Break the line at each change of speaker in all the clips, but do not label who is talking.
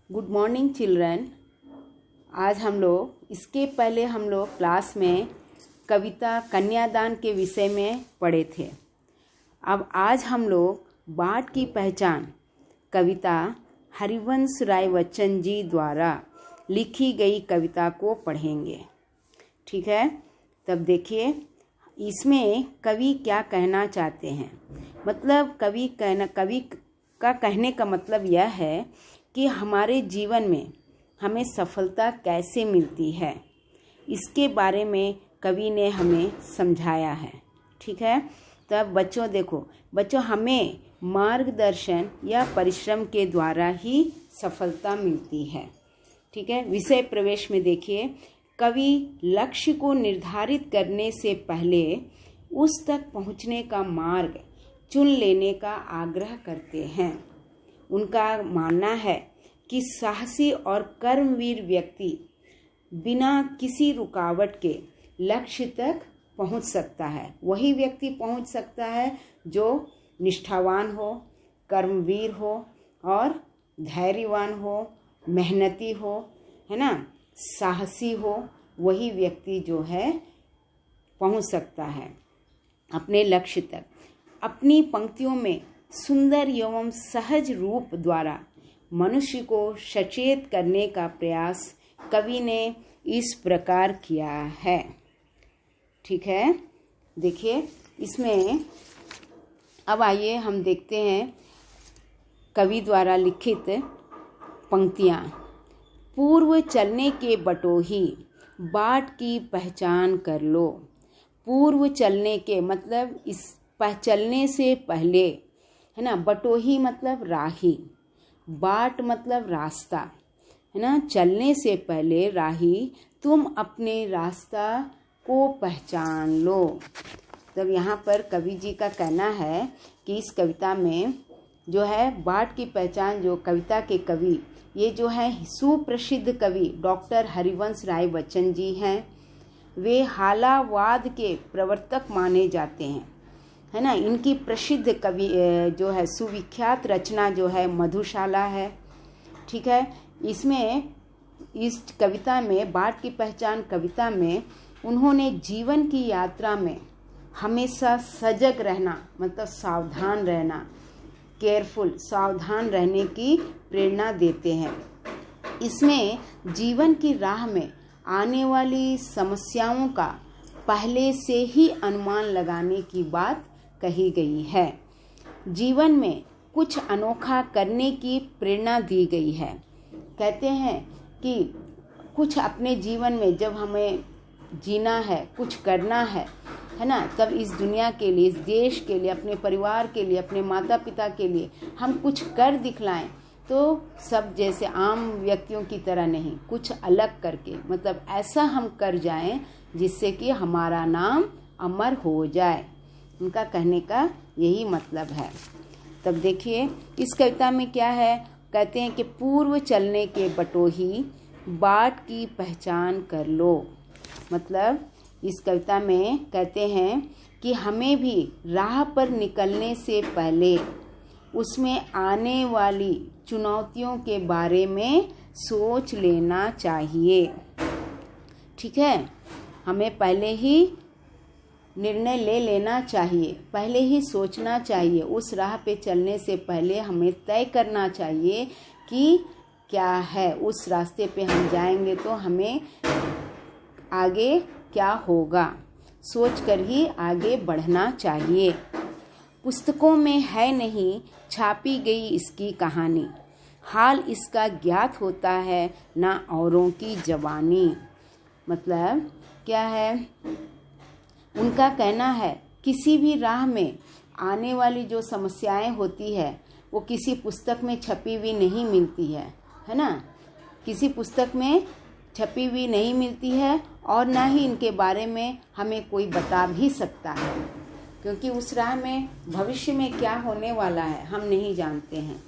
Good morning children. आज हम लोग इसके पहले क्लास में कविता कन्यादान के विषय में पढ़े थे। अब आज हम लोग बाट की पहचान कविता हरिवंश राय बच्चन जी द्वारा लिखी गई कविता को पढ़ेंगे। ठीक है, तब देखिए इसमें कवि क्या कहना चाहते हैं। मतलब कवि का कहने का मतलब यह है कि हमारे जीवन में हमें सफलता कैसे मिलती है, इसके बारे में कवि ने हमें समझाया है। ठीक है, तब बच्चों देखो, हमें मार्गदर्शन या परिश्रम के द्वारा ही सफलता मिलती है। ठीक है, विषय प्रवेश में देखिए, कवि लक्ष्य को निर्धारित करने से पहले उस तक पहुंचने का मार्ग चुन लेने का आग्रह करते हैं। उनका मानना है कि साहसी और कर्मवीर व्यक्ति बिना किसी रुकावट के लक्ष्य तक पहुंच सकता है। वही व्यक्ति पहुंच सकता है जो निष्ठावान हो, कर्मवीर हो और धैर्यवान हो, मेहनती हो, है ना, साहसी हो। वही व्यक्ति जो है पहुंच सकता है अपने लक्ष्य तक। अपनी पंक्तियों में सुंदर एवं सहज रूप द्वारा मनुष्य को सचेत करने का प्रयास कवि ने इस प्रकार किया है। ठीक है, देखिए इसमें अब आइए हम देखते हैं कवि द्वारा लिखित पंक्तियाँ। पूर्व चलने के बटोही बाट की पहचान कर लो। पूर्व चलने के मतलब इस चलने से पहले, है ना। बटोही मतलब राही, बाट मतलब रास्ता, है ना। चलने से पहले राही तुम अपने रास्ता को पहचान लो। तब यहाँ पर कवि जी का कहना है कि इस कविता में जो है बाट की पहचान, जो कविता के कवि ये जो है सुप्रसिद्ध कवि डॉक्टर हरिवंश राय बच्चन जी हैं। वे हालावाद के प्रवर्तक माने जाते हैं, है ना। इनकी प्रसिद्ध कवि जो है सुविख्यात रचना जो है मधुशाला है। ठीक है, इसमें इस कविता में बाट की पहचान कविता में उन्होंने जीवन की यात्रा में हमेशा सजग रहना, मतलब सावधान रहना, केयरफुल, सावधान रहने की प्रेरणा देते हैं। इसमें जीवन की राह में आने वाली समस्याओं का पहले से ही अनुमान लगाने की बात कही गई है। जीवन में कुछ अनोखा करने की प्रेरणा दी गई है। कहते हैं कि कुछ अपने जीवन में जब हमें जीना है, कुछ करना है ना, तब इस दुनिया के लिए, इस देश के लिए, अपने परिवार के लिए, अपने माता पिता के लिए हम कुछ कर दिखलाएं। तो सब जैसे आम व्यक्तियों की तरह नहीं, कुछ अलग करके, मतलब ऐसा हम कर जाएं जिससे कि हमारा नाम अमर हो जाए। उनका कहने का यही मतलब है। तब देखिए इस कविता में क्या है, कहते हैं कि पूर्व चलने के बटोही बाट की पहचान कर लो। मतलब इस कविता में कहते हैं कि हमें भी राह पर निकलने से पहले उसमें आने वाली चुनौतियों के बारे में सोच लेना चाहिए। ठीक है, हमें पहले ही निर्णय ले लेना चाहिए, पहले ही सोचना चाहिए। उस राह पे चलने से पहले हमें तय करना चाहिए कि क्या है, उस रास्ते पे हम जाएंगे तो हमें आगे क्या होगा, सोचकर ही आगे बढ़ना चाहिए। पुस्तकों में है नहीं छापी गई इसकी कहानी, हाल इसका ज्ञात होता है ना औरों की जवानी। मतलब क्या है, उनका कहना है किसी भी राह में आने वाली जो समस्याएं होती है वो किसी पुस्तक में छपी हुई नहीं मिलती है ना। किसी पुस्तक में छपी हुई नहीं मिलती है और ना ही इनके बारे में हमें कोई बता भी सकता है, क्योंकि उस राह में भविष्य में क्या होने वाला है हम नहीं जानते हैं,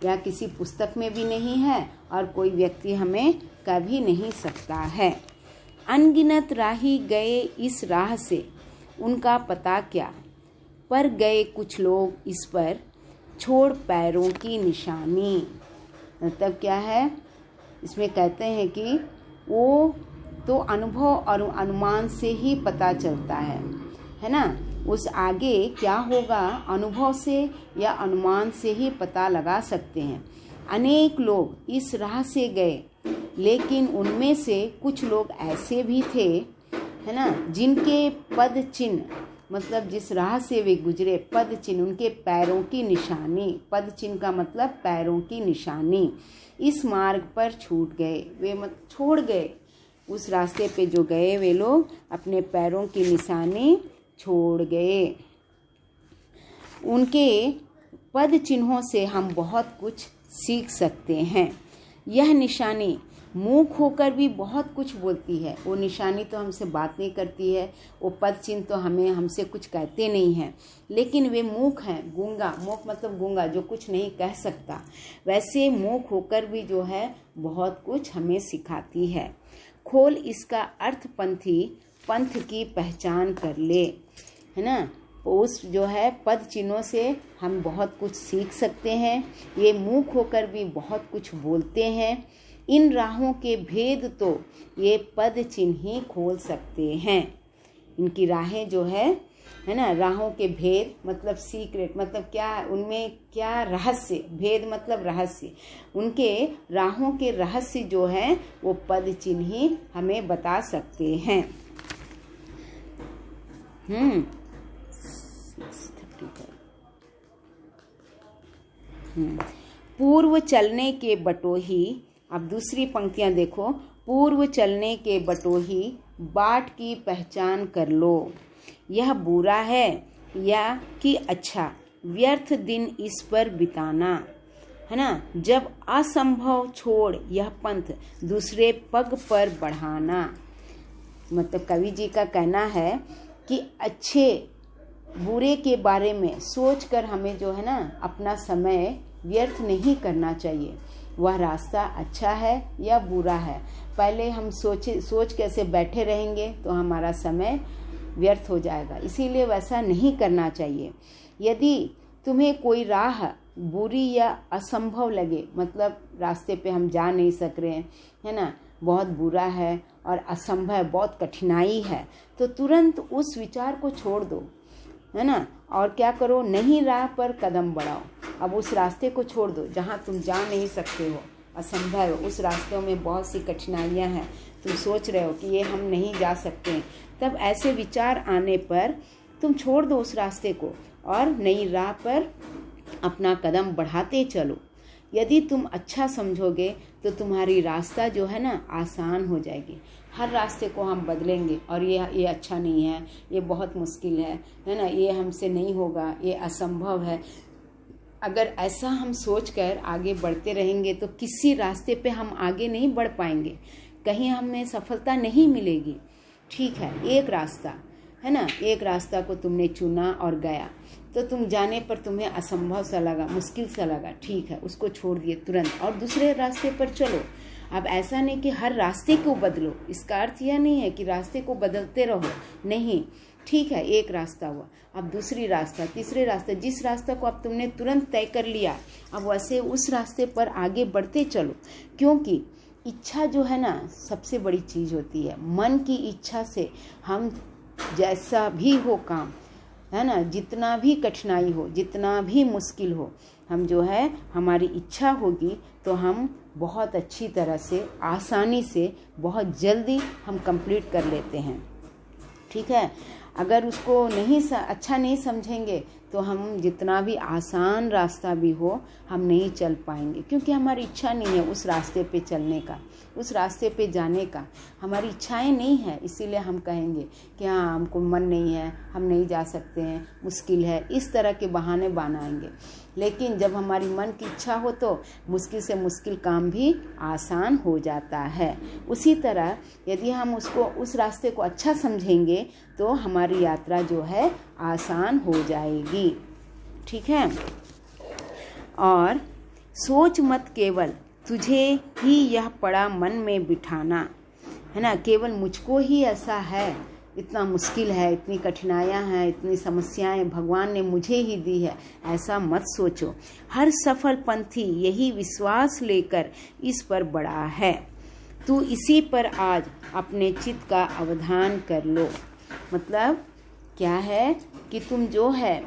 या किसी पुस्तक में भी नहीं है और कोई व्यक्ति हमें कह भी नहीं सकता है। अनगिनत राही गए इस राह से उनका पता क्या, पर गए कुछ लोग इस पर छोड़ पैरों की निशानी। मतलब क्या है, इसमें कहते हैं कि वो तो अनुभव और अनुमान से ही पता चलता है ना। उस आगे क्या होगा अनुभव से या अनुमान से ही पता लगा सकते हैं। अनेक लोग इस राह से गए, लेकिन उनमें से कुछ लोग ऐसे भी थे, है ना, जिनके पद चिन्ह, मतलब जिस राह से वे गुजरे, पद चिन्ह, उनके पैरों की निशानी, पद चिन्ह का मतलब पैरों की निशानी, इस मार्ग पर छूट गए। वे छोड़ गए, उस रास्ते पे जो गए वे लोग अपने पैरों की निशानी छोड़ गए। उनके पद चिन्हों से हम बहुत कुछ सीख सकते हैं। यह निशानी मूक होकर भी बहुत कुछ बोलती है। वो निशानी तो हमसे बात नहीं करती है, वो पद चिन्ह तो हमसे कुछ कहते नहीं हैं, लेकिन वे मूक हैं, गूंगा, मूक मतलब गूंगा, जो कुछ नहीं कह सकता। वैसे मूक होकर भी जो है बहुत कुछ हमें सिखाती है। खोल इसका अर्थ पंथ की पहचान कर ले, है ना। उस जो है पद चिन्हों से हम बहुत कुछ सीख सकते हैं। ये मूक होकर भी बहुत कुछ बोलते हैं। इन राहों के भेद तो ये पद चिन्ह ही खोल सकते हैं। इनकी राहें जो है ना, राहों के भेद मतलब सीक्रेट, मतलब क्या, उनमें क्या रहस्य, भेद मतलब रहस्य, उनके राहों के रहस्य जो है वो पद चिन्ह ही हमें बता सकते हैं। पूर्व चलने के बटोही, अब दूसरी पंक्तियां देखो। पूर्व चलने के बटोही बाट की पहचान कर लो, यह बुरा है या कि अच्छा, व्यर्थ दिन इस पर बिताना, है ना। जब असंभव छोड़ यह पंथ दूसरे पग पर बढ़ाना। मतलब कवि जी का कहना है कि अच्छे बुरे के बारे में सोचकर हमें जो है ना अपना समय व्यर्थ नहीं करना चाहिए। वह रास्ता अच्छा है या बुरा है, पहले हम सोच कैसे बैठे रहेंगे तो हमारा समय व्यर्थ हो जाएगा। इसीलिए वैसा नहीं करना चाहिए। यदि तुम्हें कोई राह बुरी या असंभव लगे, मतलब रास्ते पे हम जा नहीं सक रहे हैं, है ना, बहुत बुरा है और असंभव, बहुत कठिनाई है, तो तुरंत उस विचार को छोड़ दो, है ना, और क्या करो, नई राह पर कदम बढ़ाओ। अब उस रास्ते को छोड़ दो जहाँ तुम जा नहीं सकते हो, असंभव, उस रास्तों में बहुत सी कठिनाइयाँ हैं, तुम सोच रहे हो कि ये हम नहीं जा सकते हैं, तब ऐसे विचार आने पर तुम छोड़ दो उस रास्ते को और नई राह पर अपना कदम बढ़ाते चलो। यदि तुम अच्छा समझोगे तो तुम्हारी रास्ता जो है ना आसान हो जाएगी। हर रास्ते को हम बदलेंगे और ये अच्छा नहीं है, ये बहुत मुश्किल है ना, ये हमसे नहीं होगा, ये असंभव है। अगर ऐसा हम सोचकर आगे बढ़ते रहेंगे तो किसी रास्ते पे हम आगे नहीं बढ़ पाएंगे, कहीं हमें सफलता नहीं मिलेगी। ठीक है, एक रास्ता है ना, एक रास्ता को तुमने चुना और गया, तो तुम जाने पर तुम्हें असंभव सा लगा, मुश्किल सा लगा, ठीक है, उसको छोड़ दिए तुरंत और दूसरे रास्ते पर चलो। अब ऐसा नहीं कि हर रास्ते को बदलो, इसका अर्थ यह नहीं है कि रास्ते को बदलते रहो, नहीं। ठीक है, एक रास्ता हुआ, अब दूसरी रास्ता, तीसरे रास्ते, जिस रास्ता को अब तुमने तुरंत तय कर लिया, अब वैसे उस रास्ते पर आगे बढ़ते चलो। क्योंकि इच्छा जो है ना सबसे बड़ी चीज़ होती है। मन की इच्छा से हम जैसा भी हो काम, है ना, जितना भी कठिनाई हो, जितना भी मुश्किल हो, हम जो है हमारी इच्छा होगी तो हम बहुत अच्छी तरह से, आसानी से, बहुत जल्दी हम कंप्लीट कर लेते हैं। ठीक है, अगर उसको अच्छा नहीं समझेंगे तो हम जितना भी आसान रास्ता भी हो हम नहीं चल पाएंगे, क्योंकि हमारी इच्छा नहीं है उस रास्ते पे चलने का, उस रास्ते पे जाने का, हमारी इच्छाएं नहीं है। इसीलिए हम कहेंगे कि हाँ हमको मन नहीं है, हम नहीं जा सकते हैं, मुश्किल है, इस तरह के बहाने बनाएंगे। लेकिन जब हमारी मन की इच्छा हो तो मुश्किल से मुश्किल काम भी आसान हो जाता है। उसी तरह यदि हम उस रास्ते को अच्छा समझेंगे तो हमारी यात्रा जो है आसान हो जाएगी। ठीक है, और सोच मत केवल तुझे ही यह पड़ा मन में बिठाना, है ना, केवल मुझको ही ऐसा है, इतना मुश्किल है, इतनी कठिनाइयाँ हैं, इतनी समस्याएं भगवान ने मुझे ही दी है, ऐसा मत सोचो। हर सफल पंथी यही विश्वास लेकर इस पर बढ़ा है। तू इसी पर आज अपने चित्त का अवधान कर लो। मतलब क्या है कि तुम जो है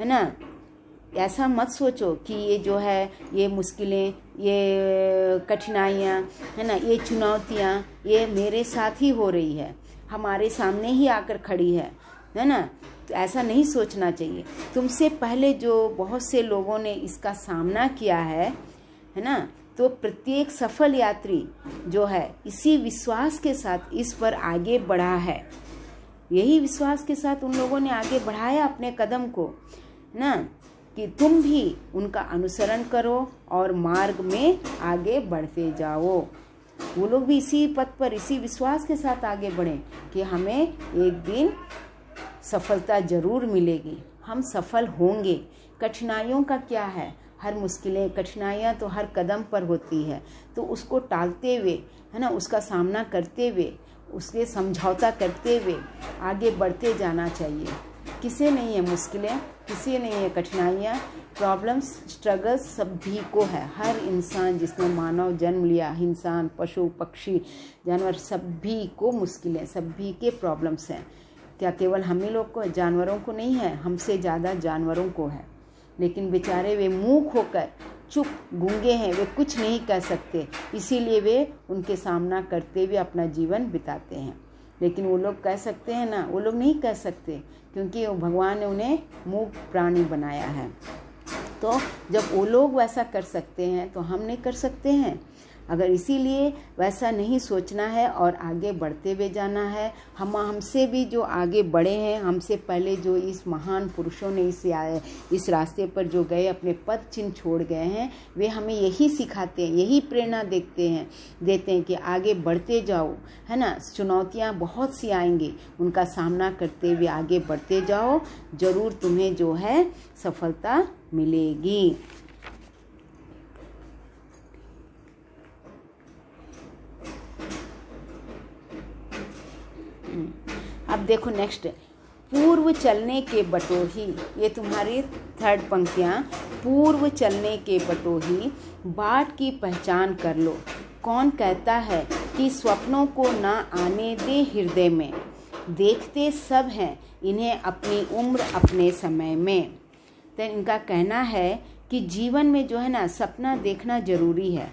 ना, ऐसा मत सोचो कि ये जो है, ये मुश्किलें, ये कठिनाइयाँ है ना, ये चुनौतियाँ ये मेरे साथ ही हो रही है, हमारे सामने ही आकर खड़ी है ना। तो ऐसा नहीं सोचना चाहिए। तुमसे पहले जो बहुत से लोगों ने इसका सामना किया है ना, तो प्रत्येक सफल यात्री जो है इसी विश्वास के साथ इस पर आगे बढ़ा है। यही विश्वास के साथ उन लोगों ने आगे बढ़ाया अपने कदम को ना, कि तुम भी उनका अनुसरण करो और मार्ग में आगे बढ़ते जाओ। वो लोग भी इसी पथ पर इसी विश्वास के साथ आगे बढ़ें कि हमें एक दिन सफलता जरूर मिलेगी, हम सफल होंगे। कठिनाइयों का क्या है, हर मुश्किलें कठिनाइयाँ तो हर कदम पर होती है, तो उसको टालते हुए है ना, उसका सामना करते हुए, उसके समझौता करते हुए आगे बढ़ते जाना चाहिए। किसे नहीं है मुश्किलें, किसी नहीं है कठिनाइयाँ, प्रॉब्लम्स, स्ट्रगल्स सभी को है। हर इंसान जिसने मानव जन्म लिया, इंसान, पशु, पक्षी, जानवर, सभी को मुश्किलें, सभी के प्रॉब्लम्स हैं। क्या केवल हम ही लोग को, जानवरों को नहीं है, हमसे ज़्यादा जानवरों को है। लेकिन बेचारे वे मूक होकर चुप गूंगे हैं, वे कुछ नहीं कह सकते, इसीलिए वे उनके सामना करते हुए अपना जीवन बिताते हैं। लेकिन वो लोग कह सकते हैं ना, वो लोग नहीं कह सकते, क्योंकि भगवान ने उन्हें मूक प्राणी बनाया है। तो जब वो लोग वैसा कर सकते हैं तो हम नहीं कर सकते हैं। अगर इसीलिए वैसा नहीं सोचना है और आगे बढ़ते हुए जाना है। हमसे भी जो आगे बढ़े हैं, हमसे पहले जो इस महान पुरुषों ने इस रास्ते पर जो गए, अपने पद चिन्ह छोड़ गए हैं, वे हमें यही सिखाते हैं, यही प्रेरणा देते हैं कि आगे बढ़ते जाओ, है ना। चुनौतियाँ बहुत सी आएंगी, उनका सामना करते हुए आगे बढ़ते जाओ, जरूर तुम्हें जो है सफलता मिलेगी। अब देखो नेक्स्ट, पूर्व चलने के बटोही, ये तुम्हारी थर्ड पंक्तियाँ। पूर्व चलने के बटोही, बाट की पहचान कर लो। कौन कहता है कि स्वप्नों को ना आने दे हृदय में, देखते सब हैं इन्हें अपनी उम्र अपने समय में। तो इनका कहना है कि जीवन में जो है ना, सपना देखना जरूरी है।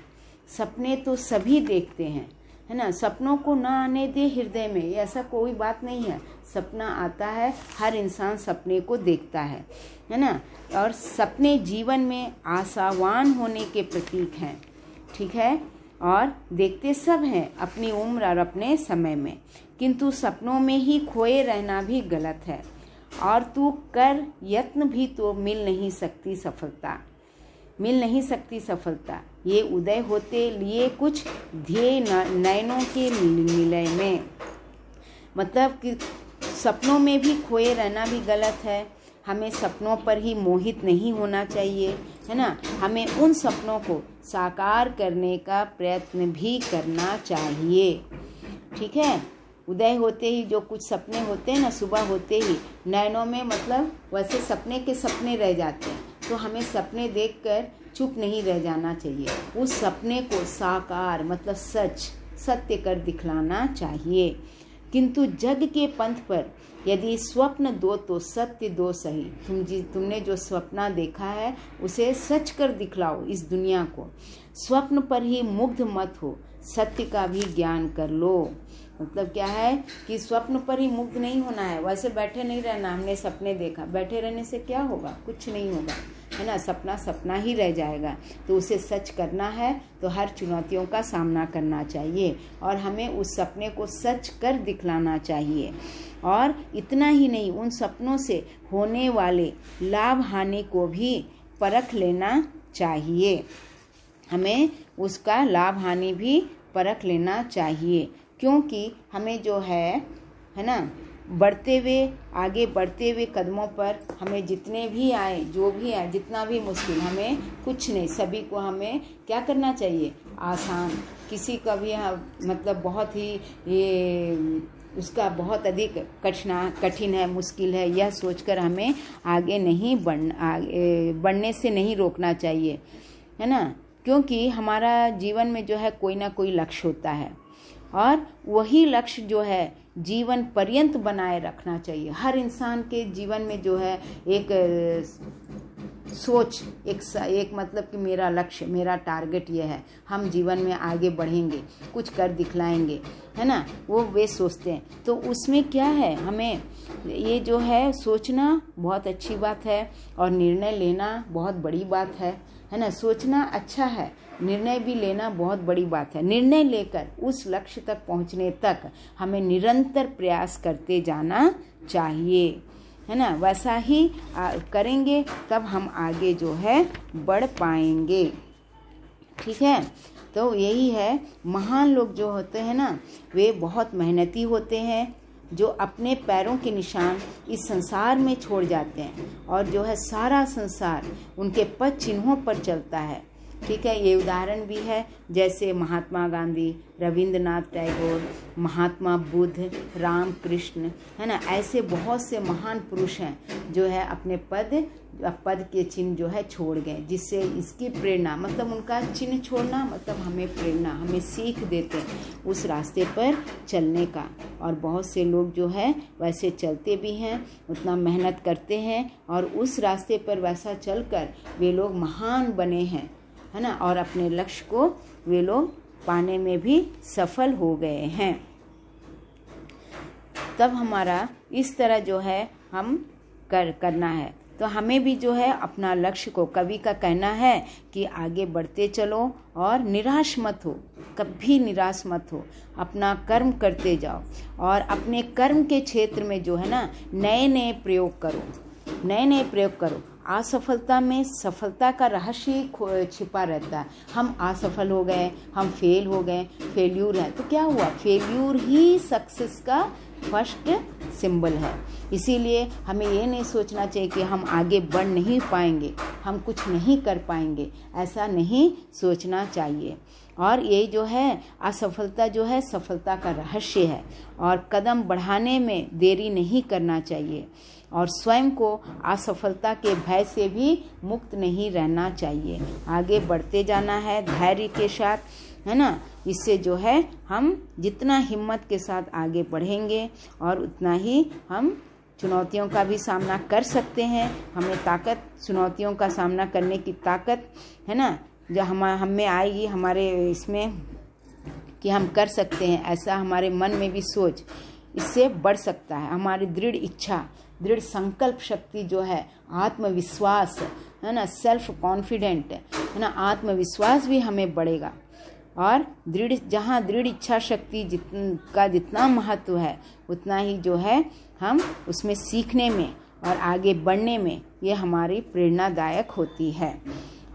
सपने तो सभी देखते हैं, है ना। सपनों को ना आने दे हृदय में, ये ऐसा कोई बात नहीं है। सपना आता है, हर इंसान सपने को देखता है ना। और सपने जीवन में आशावान होने के प्रतीक हैं, ठीक है। और देखते सब हैं अपनी उम्र और अपने समय में, किंतु सपनों में ही खोए रहना भी गलत है। और तू कर यत्न भी तो मिल नहीं सकती सफलता। ये उदय होते लिए कुछ ध्येय नयनों के निलय में। मतलब कि सपनों में भी खोए रहना भी गलत है। हमें सपनों पर ही मोहित नहीं होना चाहिए, है ना। हमें उन सपनों को साकार करने का प्रयत्न भी करना चाहिए, ठीक है। उदय होते ही जो कुछ सपने होते हैं ना, सुबह होते ही नैनों में, मतलब वैसे सपने के सपने रह जाते हैं। तो हमें सपने देखकर चुप नहीं रह जाना चाहिए, उस सपने को साकार मतलब सत्य कर दिखलाना चाहिए। किंतु जग के पंथ पर यदि स्वप्न दो तो सत्य दो सही। तुमने जो सपना देखा है उसे सच कर दिखलाओ इस दुनिया को। स्वप्न पर ही मुग्ध मत हो, सत्य का भी ज्ञान कर लो। मतलब क्या है कि स्वप्न पर ही मुग्ध नहीं होना है, वैसे बैठे नहीं रहना। हमने सपने देखा, बैठे रहने से क्या होगा, कुछ नहीं होगा, है ना। सपना ही रह जाएगा। तो उसे सच करना है तो हर चुनौतियों का सामना करना चाहिए और हमें उस सपने को सच कर दिखलाना चाहिए। और इतना ही नहीं, उन सपनों से होने वाले लाभ हानि को भी परख लेना चाहिए। हमें उसका लाभ हानि भी परख लेना चाहिए, क्योंकि हमें जो है ना, आगे बढ़ते हुए कदमों पर हमें जितने भी आए, जो भी आए, जितना भी मुश्किल, हमें कुछ नहीं, सभी को हमें क्या करना चाहिए, आसान। किसी का भी मतलब बहुत ही ये उसका बहुत अधिक कठिन है, मुश्किल है, यह सोचकर हमें आगे नहीं बढ़ने से नहीं रोकना चाहिए, है ना। क्योंकि हमारा जीवन में जो है कोई ना कोई लक्ष्य होता है और वही लक्ष्य जो है जीवन पर्यंत बनाए रखना चाहिए। हर इंसान के जीवन में जो है एक सोच, एक मतलब कि मेरा लक्ष्य, मेरा टारगेट ये है, हम जीवन में आगे बढ़ेंगे, कुछ कर दिखलाएंगे, है ना, वो वे सोचते हैं। तो उसमें क्या है, हमें ये जो है सोचना बहुत अच्छी बात है और निर्णय लेना बहुत बड़ी बात है ना। सोचना अच्छा है, निर्णय भी लेना बहुत बड़ी बात है। निर्णय लेकर उस लक्ष्य तक पहुंचने तक हमें निरंतर प्रयास करते जाना चाहिए, है ना। वैसा ही करेंगे तब हम आगे जो है बढ़ पाएंगे, ठीक है। तो यही है, महान लोग जो होते हैं ना, वे बहुत मेहनती होते हैं, जो अपने पैरों के निशान इस संसार में छोड़ जाते हैं और जो है सारा संसार उनके पद चिन्हों पर चलता है, ठीक है। ये उदाहरण भी है, जैसे महात्मा गांधी, रविंद्रनाथ टैगोर, महात्मा बुद्ध, राम कृष्ण, है ना। ऐसे बहुत से महान पुरुष हैं जो है अपने पद के चिन्ह जो है छोड़ गए, जिससे इसकी प्रेरणा, मतलब उनका चिन्ह छोड़ना मतलब हमें प्रेरणा, हमें सीख देते हैं उस रास्ते पर चलने का। और बहुत से लोग जो है वैसे चलते भी हैं, उतना मेहनत करते हैं और उस रास्ते पर वैसा चलकर वे लोग महान बने हैं, है ना, और अपने लक्ष्य को वे लोग पाने में भी सफल हो गए हैं। तब हमारा इस तरह जो है हम करना है। तो हमें भी जो है अपना लक्ष्य को, कवि का कहना है कि आगे बढ़ते चलो और निराश मत हो, कभी निराश मत हो, अपना कर्म करते जाओ और अपने कर्म के क्षेत्र में जो है ना नए नए प्रयोग करो। असफलता में सफलता का रहस्य छिपा रहता है। हम असफल हो गए, हम फेल हो गए, फेल्यूर है, तो क्या हुआ, फेल्यूर ही सक्सेस का फर्स्ट सिंबल है। इसीलिए हमें ये नहीं सोचना चाहिए कि हम आगे बढ़ नहीं पाएंगे, हम कुछ नहीं कर पाएंगे, ऐसा नहीं सोचना चाहिए। और ये जो है असफलता जो है सफलता का रहस्य है और कदम बढ़ाने में देरी नहीं करना चाहिए और स्वयं को असफलता के भय से भी मुक्त नहीं रहना चाहिए। आगे बढ़ते जाना है धैर्य के साथ, है ना। इससे जो है हम जितना हिम्मत के साथ आगे बढ़ेंगे और उतना ही हम चुनौतियों का भी सामना कर सकते हैं। हमें ताकत, चुनौतियों का सामना करने की ताकत, है ना, जो हम में आएगी, हमारे इसमें कि हम कर सकते हैं, ऐसा हमारे मन में भी सोच, इससे बढ़ सकता है। हमारी दृढ़ इच्छा, दृढ़ संकल्प शक्ति जो है, आत्मविश्वास, है ना, सेल्फ कॉन्फिडेंट, है ना, आत्मविश्वास भी हमें बढ़ेगा। और जहाँ दृढ़ इच्छा शक्ति जितना महत्व है, उतना ही जो है हम उसमें सीखने में और आगे बढ़ने में ये हमारी प्रेरणादायक होती है।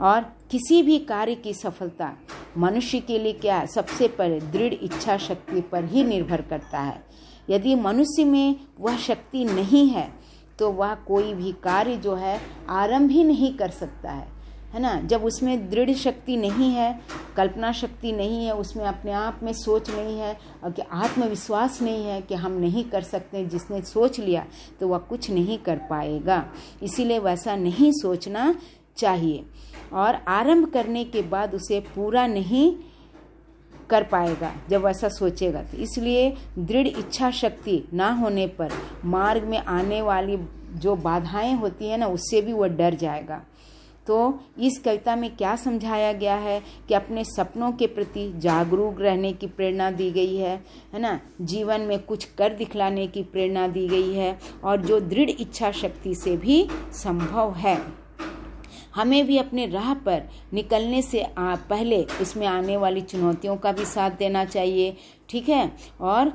और किसी भी कार्य की सफलता मनुष्य के लिए क्या है, सबसे पहले दृढ़ इच्छा शक्ति पर ही निर्भर करता है। यदि मनुष्य में वह शक्ति नहीं है तो वह कोई भी कार्य जो है आरंभ ही नहीं कर सकता है ना। जब उसमें दृढ़ शक्ति नहीं है, कल्पना शक्ति नहीं है, उसमें अपने आप में सोच नहीं है और कि आत्मविश्वास नहीं है कि हम नहीं कर सकते, जिसने सोच लिया तो वह कुछ नहीं कर पाएगा। इसीलिए वैसा नहीं सोचना चाहिए और आरंभ करने के बाद उसे पूरा नहीं कर पाएगा जब ऐसा सोचेगा। तो इसलिए दृढ़ इच्छा शक्ति ना होने पर मार्ग में आने वाली जो बाधाएं होती है ना, उससे भी वह डर जाएगा। तो इस कविता में क्या समझाया गया है कि अपने सपनों के प्रति जागरूक रहने की प्रेरणा दी गई है ना, जीवन में कुछ कर दिखलाने की प्रेरणा दी गई है और जो दृढ़ इच्छा शक्ति से भी संभव है। हमें भी अपने राह पर निकलने से पहले उसमें आने वाली चुनौतियों का भी साथ देना चाहिए, ठीक है, और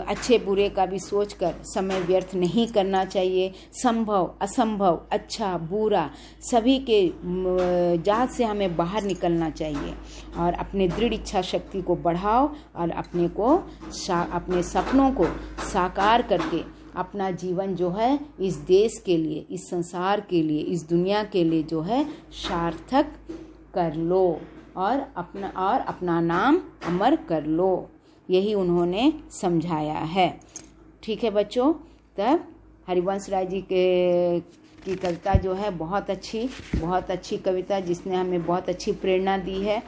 अच्छे बुरे का भी सोचकर समय व्यर्थ नहीं करना चाहिए। संभव असंभव, अच्छा बुरा, सभी के जात से हमें बाहर निकलना चाहिए और अपने दृढ़ इच्छा शक्ति को बढ़ाओ और अपने सपनों को साकार करके अपना जीवन जो है इस देश के लिए, इस संसार के लिए, इस दुनिया के लिए जो है सार्थक कर लो और अपना नाम अमर कर लो, यही उन्होंने समझाया है। ठीक है बच्चों, तब हरिवंश राय जी की कविता जो है बहुत अच्छी कविता, जिसने हमें बहुत अच्छी प्रेरणा दी है।